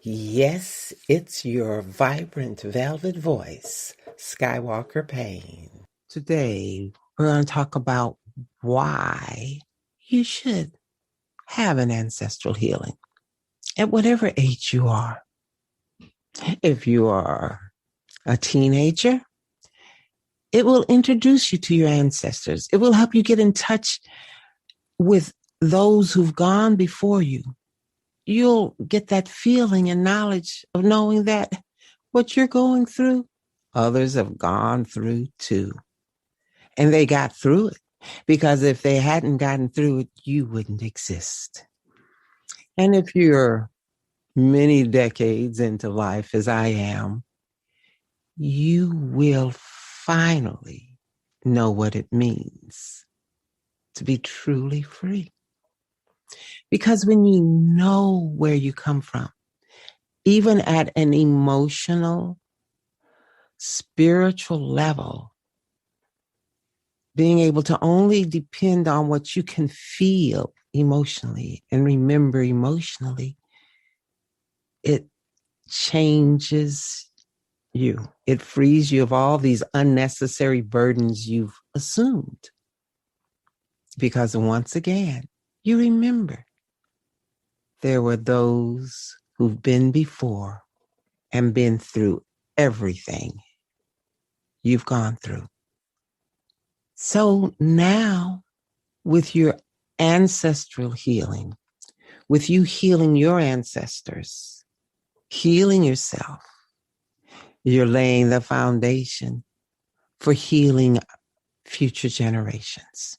Yes, it's your vibrant velvet voice, Skywalker Payne. Today, we're going to talk about why you should have an ancestral healing at whatever age you are. If you are a teenager, it will introduce you to your ancestors. It will help you get in touch with those who've gone before you. You'll get that feeling and knowledge of knowing that what you're going through, others have gone through too. And they got through it, because if they hadn't gotten through it, you wouldn't exist. And if you're many decades into life, as I am, you will finally know what it means to be truly free. Because when you know where you come from, even at an emotional, spiritual level, being able to only depend on what you can feel emotionally and remember emotionally, it changes you. It frees you of all these unnecessary burdens you've assumed. Because once again, you remember there were those who've been before and been through everything you've gone through. So now, with your ancestral healing, with you healing your ancestors, healing yourself, you're laying the foundation for healing future generations.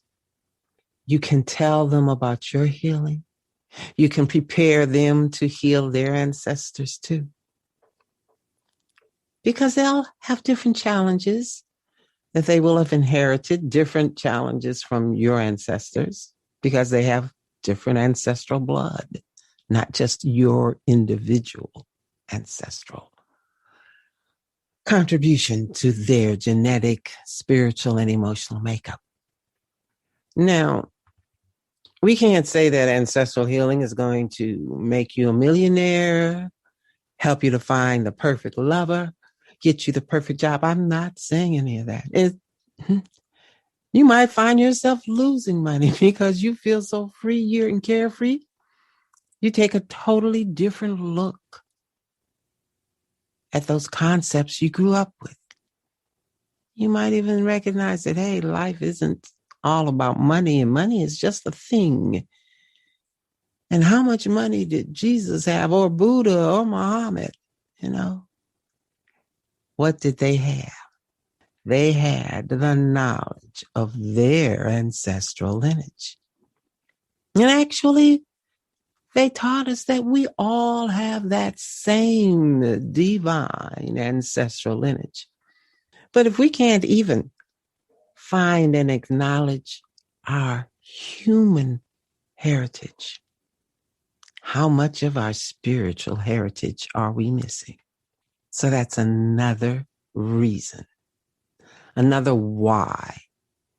You can tell them about your healing. You can prepare them to heal their ancestors too. Because they'll have different challenges that they will have inherited, different challenges from your ancestors, because they have different ancestral blood, not just your individual ancestral contribution to their genetic, spiritual, and emotional makeup. Now, we can't say that ancestral healing is going to make you a millionaire, help you to find the perfect lover, get you the perfect job. I'm not saying any of that. You might find yourself losing money because you feel so free, you're and carefree. You take a totally different look at those concepts you grew up with. You might even recognize that, hey, life isn't all about money, and money is just a thing. And how much money did Jesus have, or Buddha, or Muhammad? What did they have? They had the knowledge of their ancestral lineage. And actually, they taught us that we all have that same divine ancestral lineage. But if we can't even find and acknowledge our human heritage, how much of our spiritual heritage are we missing? So that's another reason, another why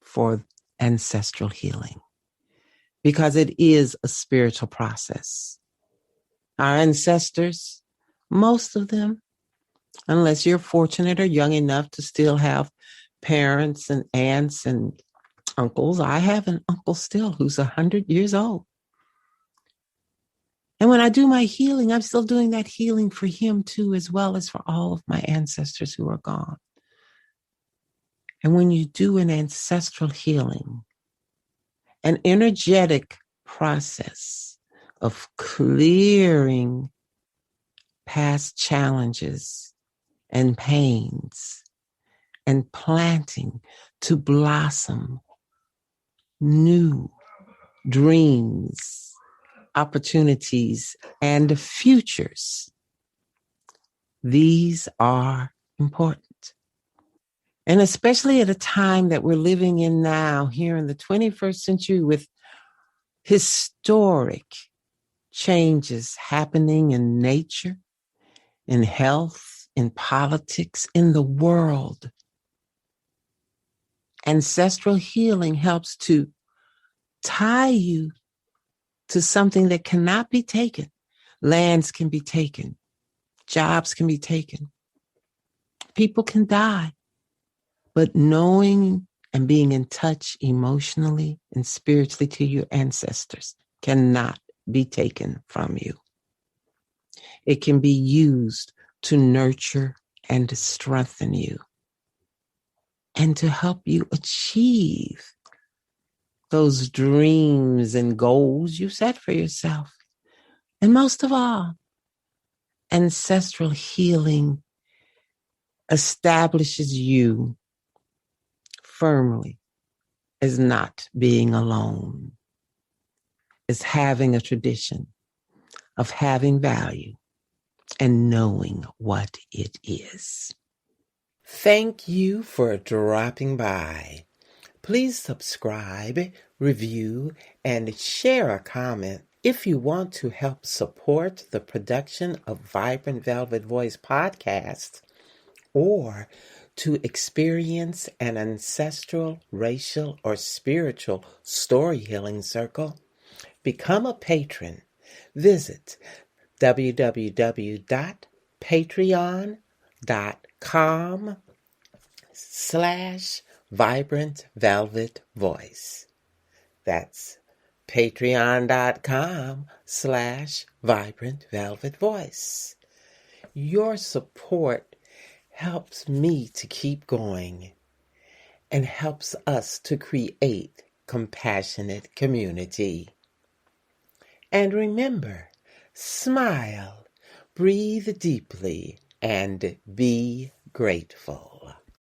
for ancestral healing, because it is a spiritual process. Our ancestors, most of them, unless you're fortunate or young enough to still have parents and aunts and uncles. I have an uncle still who's 100 years old. And when I do my healing, I'm still doing that healing for him too, as well as for all of my ancestors who are gone. And when you do an ancestral healing, an energetic process of clearing past challenges and pains and planting to blossom new dreams, opportunities, and futures. These are important. And especially at a time that we're living in now, here in the 21st century, with historic changes happening in nature, in health, in politics, in the world. Ancestral healing helps to tie you to something that cannot be taken. Lands can be taken. Jobs can be taken. People can die. But knowing and being in touch emotionally and spiritually to your ancestors cannot be taken from you. It can be used to nurture and to strengthen you and to help you achieve those dreams and goals you set for yourself. And most of all, ancestral healing establishes you firmly as not being alone, as having a tradition of having value and knowing what it is. Thank you for dropping by. Please subscribe, review, and share a comment if you want to help support the production of Vibrant Velvet Voice podcast or to experience an ancestral, racial, or spiritual story healing circle. Become a patron. Visit www.patreon.com/Vibrant Velvet Voice. That's patreon.com/Vibrant Velvet Voice. Your support helps me to keep going and helps us to create compassionate community. And remember, smile, breathe deeply, and be grateful.